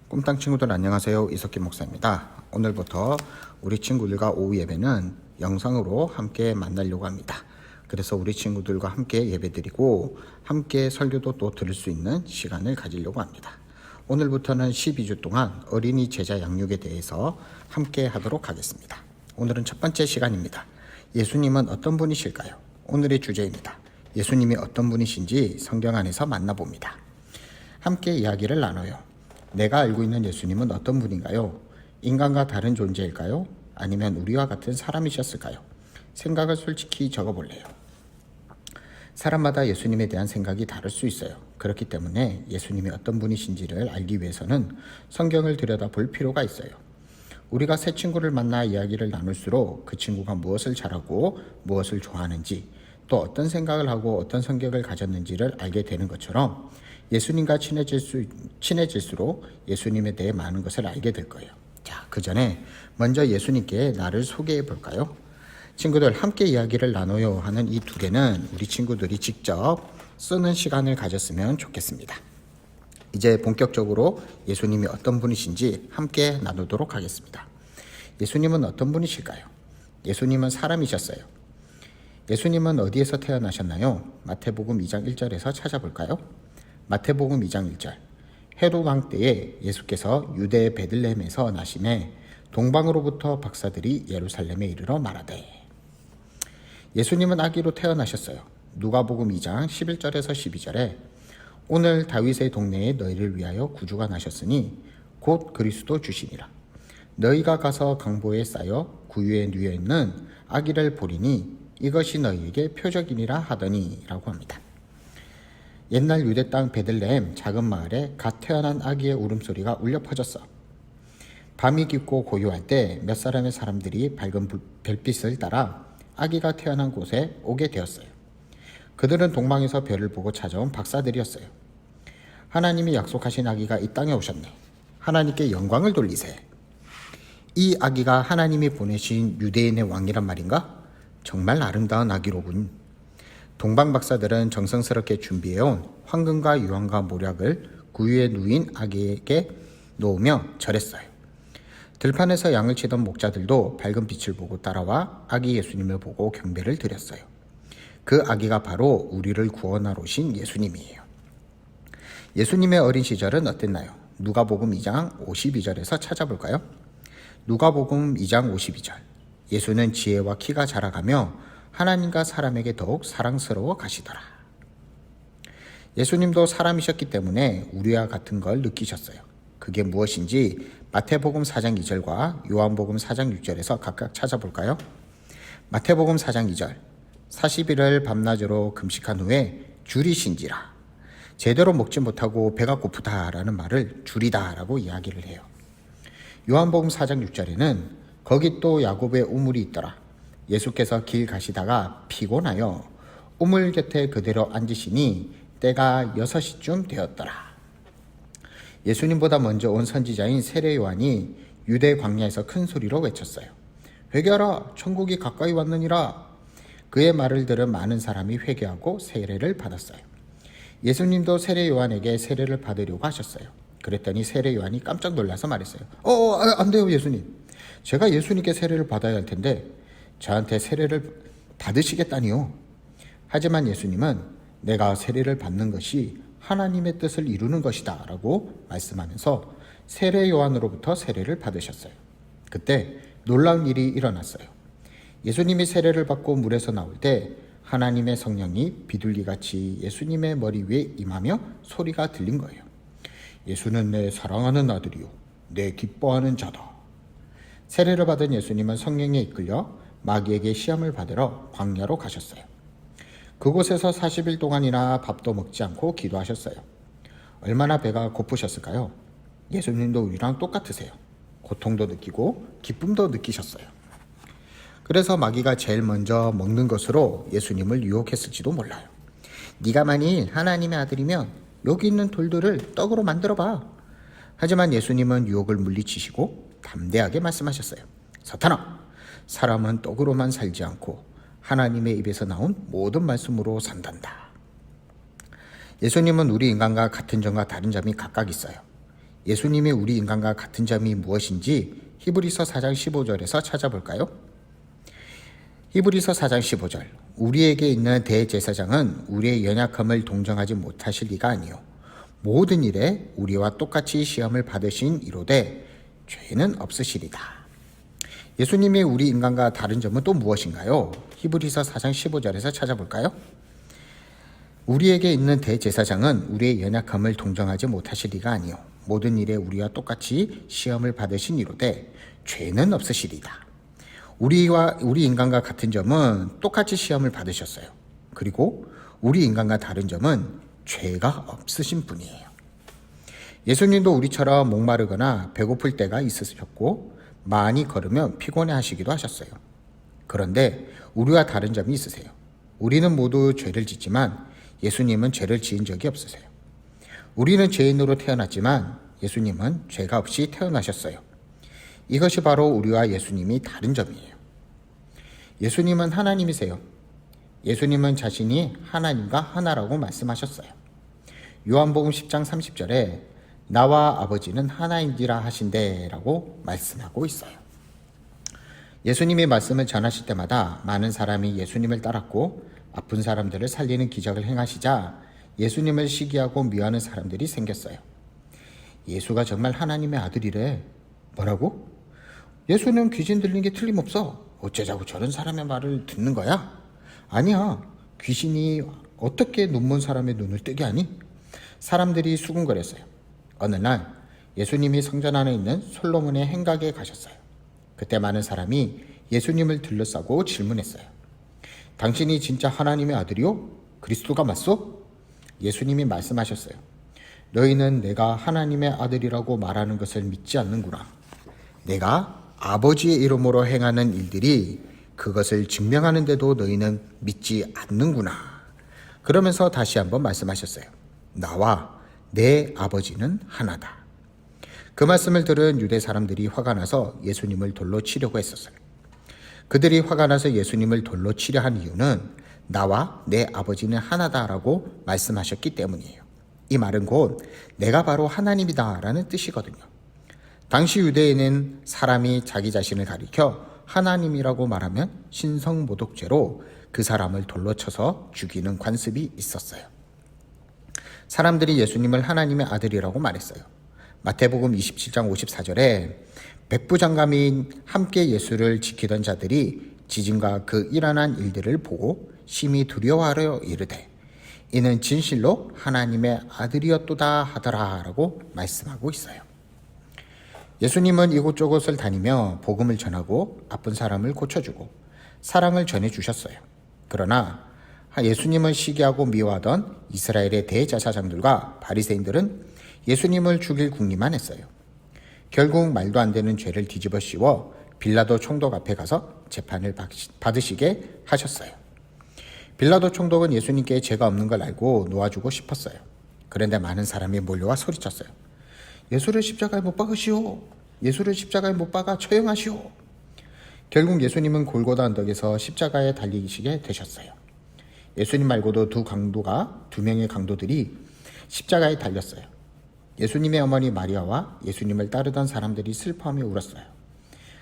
꿈땅 친구들 안녕하세요. 이석기 목사입니다. 오늘부터 우리 친구들과 오후 예배는 영상으로 함께 만나려고 합니다. 그래서 우리 친구들과 함께 예배드리고 함께 설교도 또 들을 수 있는 시간을 가지려고 합니다. 오늘부터는 12주 동안 어린이 제자 양육에 대해서 함께 하도록 하겠습니다. 오늘은 첫 번째 시간입니다. 예수님은 어떤 분이실까요? 오늘의 주제입니다. 예수님이 어떤 분이신지 성경 안에서 만나봅니다. 함께 이야기를 나눠요. 내가 알고 있는 예수님은 어떤 분인가요? 인간과 다른 존재일까요? 아니면 우리와 같은 사람이셨을까요? 생각을 솔직히 적어볼래요. 사람마다 예수님에 대한 생각이 다를 수 있어요. 그렇기 때문에 예수님이 어떤 분이신지를 알기 위해서는 성경을 들여다볼 필요가 있어요. 우리가 새 친구를 만나 이야기를 나눌수록 그 친구가 무엇을 잘하고 무엇을 좋아하는지, 또 어떤 생각을 하고 어떤 성격을 가졌는지를 알게 되는 것처럼 예수님과 친해질수록 예수님에 대해 많은 것을 알게 될 거예요. 자, 그 전에 먼저 예수님께 나를 소개해 볼까요? 친구들 함께 이야기를 나눠요 하는 이 두 개는 우리 친구들이 직접 쓰는 시간을 가졌으면 좋겠습니다. 이제 본격적으로 예수님이 어떤 분이신지 함께 나누도록 하겠습니다. 예수님은 어떤 분이실까요? 예수님은 사람이셨어요. 예수님은 어디에서 태어나셨나요? 마태복음 2장 1절에서 찾아볼까요? 마태복음 2장 1절. 헤롯 왕 때에 예수께서 유대 베들레헴에서 나심에 동방으로부터 박사들이 예루살렘에 이르러 말하되. 예수님은 아기로 태어나셨어요. 누가복음 2장 11절에서 12절에 오늘 다윗의 동네에 너희를 위하여 구주가 나셨으니 곧 그리스도 주시니라. 너희가 가서 강보에 쌓여 구유에 누워 있는 아기를 보리니 이것이 너희에게 표적이니라 하더니 라고 합니다. 옛날 유대 땅 베들레헴 작은 마을에 갓 태어난 아기의 울음소리가 울려 퍼졌어. 밤이 깊고 고요할 때 몇 사람의 사람들이 밝은 별빛을 따라 아기가 태어난 곳에 오게 되었어요. 그들은 동방에서 별을 보고 찾아온 박사들이었어요. 하나님이 약속하신 아기가 이 땅에 오셨네. 하나님께 영광을 돌리세. 이 아기가 하나님이 보내신 유대인의 왕이란 말인가? 정말 아름다운 아기로군. 동방 박사들은 정성스럽게 준비해온 황금과 유황과 모략을 구유에 누인 아기에게 놓으며 절했어요. 들판에서 양을 치던 목자들도 밝은 빛을 보고 따라와 아기 예수님을 보고 경배를 드렸어요. 그 아기가 바로 우리를 구원하러 오신 예수님이에요. 예수님의 어린 시절은 어땠나요? 누가복음 2장 52절에서 찾아볼까요? 누가복음 2장 52절. 예수는 지혜와 키가 자라가며 하나님과 사람에게 더욱 사랑스러워 가시더라. 예수님도 사람이셨기 때문에 우리와 같은 걸 느끼셨어요. 그게 무엇인지 마태복음 4장 2절과 요한복음 4장 6절에서 각각 찾아볼까요? 마태복음 4장 2절. 40일을 밤낮으로 금식한 후에 줄이신지라. 제대로 먹지 못하고 배가 고프다라는 말을 줄이다라고 이야기를 해요. 요한복음 4장 6절에는 거기 또 야곱의 우물이 있더라. 예수께서 길 가시다가 피곤하여 우물 곁에 그대로 앉으시니 때가 6시쯤 되었더라. 예수님보다 먼저 온 선지자인 세례 요한이 유대 광야에서 큰 소리로 외쳤어요. 회개하라, 천국이 가까이 왔느니라. 그의 말을 들은 많은 사람이 회개하고 세례를 받았어요. 예수님도 세례 요한에게 세례를 받으려고 하셨어요. 그랬더니 세례 요한이 깜짝 놀라서 말했어요. 안 돼요, 예수님. 제가 예수님께 세례를 받아야 할 텐데 저한테 세례를 받으시겠다니요. 하지만 예수님은 내가 세례를 받는 것이 하나님의 뜻을 이루는 것이다 라고 말씀하면서 세례 요한으로부터 세례를 받으셨어요. 그때 놀라운 일이 일어났어요. 예수님이 세례를 받고 물에서 나올 때 하나님의 성령이 비둘기같이 예수님의 머리 위에 임하며 소리가 들린 거예요. 예수는 내 사랑하는 아들이요 내 기뻐하는 자다. 세례를 받은 예수님은 성령에 이끌려 마귀에게 시험을 받으러 광야로 가셨어요. 그곳에서 40일 동안이나 밥도 먹지 않고 기도하셨어요. 얼마나 배가 고프셨을까요? 예수님도 우리랑 똑같으세요. 고통도 느끼고 기쁨도 느끼셨어요. 그래서 마귀가 제일 먼저 먹는 것으로 예수님을 유혹했을지도 몰라요. 네가 만일 하나님의 아들이면 여기 있는 돌들을 떡으로 만들어봐. 하지만 예수님은 유혹을 물리치시고 담대하게 말씀하셨어요. 사탄아, 사람은 떡으로만 살지 않고 하나님의 입에서 나온 모든 말씀으로 산단다. 예수님은 우리 인간과 같은 점과 다른 점이 각각 있어요. 예수님이 우리 인간과 같은 점이 무엇인지 히브리서 4장 15절에서 찾아볼까요? 히브리서 4장 15절. 우리에게 있는 대제사장은 우리의 연약함을 동정하지 못하실 리가 아니요 모든 일에 우리와 똑같이 시험을 받으신 이로되 죄는 없으시리다. 예수님이 우리 인간과 다른 점은 또 무엇인가요? 히브리서 4장 15절에서 찾아볼까요? 우리에게 있는 대제사장은 우리의 연약함을 동정하지 못하실 리가 아니요 모든 일에 우리와 똑같이 시험을 받으신 이로되 죄는 없으시리다. 우리 인간과 같은 점은 똑같이 시험을 받으셨어요. 그리고 우리 인간과 다른 점은 죄가 없으신 분이에요. 예수님도 우리처럼 목마르거나 배고플 때가 있으셨고 많이 걸으면 피곤해 하시기도 하셨어요. 그런데 우리와 다른 점이 있으세요. 우리는 모두 죄를 짓지만 예수님은 죄를 지은 적이 없으세요. 우리는 죄인으로 태어났지만 예수님은 죄가 없이 태어나셨어요. 이것이 바로 우리와 예수님이 다른 점이에요. 예수님은 하나님이세요. 예수님은 자신이 하나님과 하나라고 말씀하셨어요. 요한복음 10장 30절에 나와 아버지는 하나인지라 하신대라고 말씀하고 있어요. 예수님이 말씀을 전하실 때마다 많은 사람이 예수님을 따랐고 아픈 사람들을 살리는 기적을 행하시자 예수님을 시기하고 미워하는 사람들이 생겼어요. 예수가 정말 하나님의 아들이래. 뭐라고? 예수는 귀신 들린 게 틀림없어. 어째자고 저런 사람의 말을 듣는 거야? 아니야. 귀신이 어떻게 눈먼 사람의 눈을 뜨게 하니? 사람들이 수군거렸어요. 어느 날 예수님이 성전 안에 있는 솔로몬의 행각에 가셨어요. 그때 많은 사람이 예수님을 둘러싸고 질문했어요. 당신이 진짜 하나님의 아들이요? 그리스도가 맞소? 예수님이 말씀하셨어요. 너희는 내가 하나님의 아들이라고 말하는 것을 믿지 않는구나. 내가 아버지의 이름으로 행하는 일들이 그것을 증명하는데도 너희는 믿지 않는구나. 그러면서 다시 한번 말씀하셨어요. 나와 내 아버지는 하나다. 그 말씀을 들은 유대 사람들이 화가 나서 예수님을 돌로 치려고 했었어요. 그들이 화가 나서 예수님을 돌로 치려 한 이유는 나와 내 아버지는 하나다라고 말씀하셨기 때문이에요. 이 말은 곧 내가 바로 하나님이다라는 뜻이거든요. 당시 유대인은 사람이 자기 자신을 가리켜 하나님이라고 말하면 신성모독죄로 그 사람을 돌로 쳐서 죽이는 관습이 있었어요. 사람들이 예수님을 하나님의 아들이라고 말했어요. 마태복음 27장 54절에 백부장감이 함께 예수를 지키던 자들이 지진과 그 일어난 일들을 보고 심히 두려워하려 이르되 이는 진실로 하나님의 아들이었도다 하더라라고 말씀하고 있어요. 예수님은 이곳저곳을 다니며 복음을 전하고 아픈 사람을 고쳐주고 사랑을 전해주셨어요. 그러나 예수님을 시기하고 미워하던 이스라엘의 대제사장들과 바리새인들은 예수님을 죽일 궁리만 했어요. 결국 말도 안 되는 죄를 뒤집어 씌워 빌라도 총독 앞에 가서 재판을 받으시게 하셨어요. 빌라도 총독은 예수님께 죄가 없는 걸 알고 놓아주고 싶었어요. 그런데 많은 사람이 몰려와 소리쳤어요. 예수를 십자가에 못 박으시오. 예수를 십자가에 못 박아 처형하시오. 결국 예수님은 골고다 언덕에서 십자가에 달리시게 되셨어요. 예수님 말고도 두 명의 강도들이 십자가에 달렸어요. 예수님의 어머니 마리아와 예수님을 따르던 사람들이 슬퍼하며 울었어요.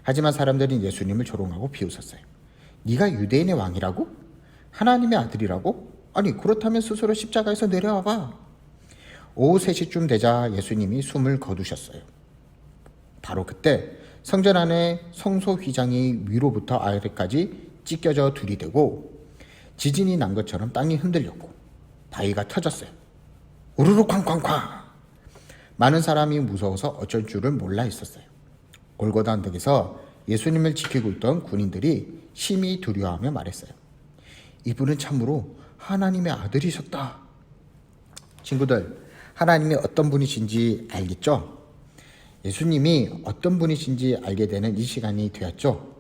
하지만 사람들은 예수님을 조롱하고 비웃었어요. 네가 유대인의 왕이라고? 하나님의 아들이라고? 아니 그렇다면 스스로 십자가에서 내려와봐. 오후 3시쯤 되자 예수님이 숨을 거두셨어요. 바로 그때 성전 안에 성소 휘장이 위로부터 아래까지 찢겨져 들이대고 지진이 난 것처럼 땅이 흔들렸고 바위가 터졌어요. 우르르 쾅쾅쾅. 많은 사람이 무서워서 어쩔 줄을 몰라 있었어요. 골고다 언덕에서 예수님을 지키고 있던 군인들이 심히 두려워하며 말했어요. 이분은 참으로 하나님의 아들이셨다. 친구들, 하나님이 어떤 분이신지 알겠죠? 예수님이 어떤 분이신지 알게 되는 이 시간이 되었죠?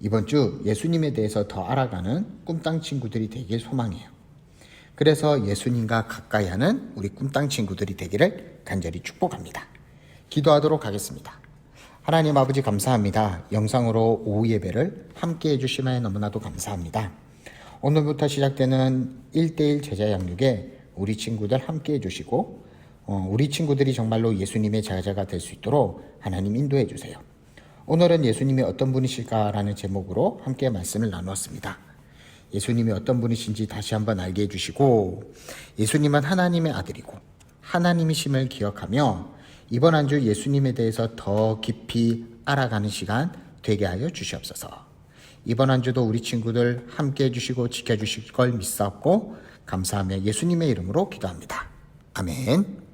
이번 주 예수님에 대해서 더 알아가는 꿈땅 친구들이 되길 소망해요. 그래서 예수님과 가까이 하는 우리 꿈땅 친구들이 되기를 간절히 축복합니다. 기도하도록 하겠습니다. 하나님 아버지 감사합니다. 영상으로 오후 예배를 함께 해주심에 너무나도 감사합니다. 오늘부터 시작되는 1:1 제자 양육에 우리 친구들 함께 해주시고 우리 친구들이 정말로 예수님의 제자가 될 수 있도록 하나님 인도해 주세요. 오늘은 예수님이 어떤 분이실까라는 제목으로 함께 말씀을 나누었습니다. 예수님이 어떤 분이신지 다시 한번 알게 해주시고 예수님은 하나님의 아들이고 하나님이심을 기억하며 이번 한 주 예수님에 대해서 더 깊이 알아가는 시간 되게 하여 주시옵소서. 이번 한 주도 우리 친구들 함께 해주시고 지켜주실 걸 믿사옵고 감사하며 예수님의 이름으로 기도합니다. 아멘.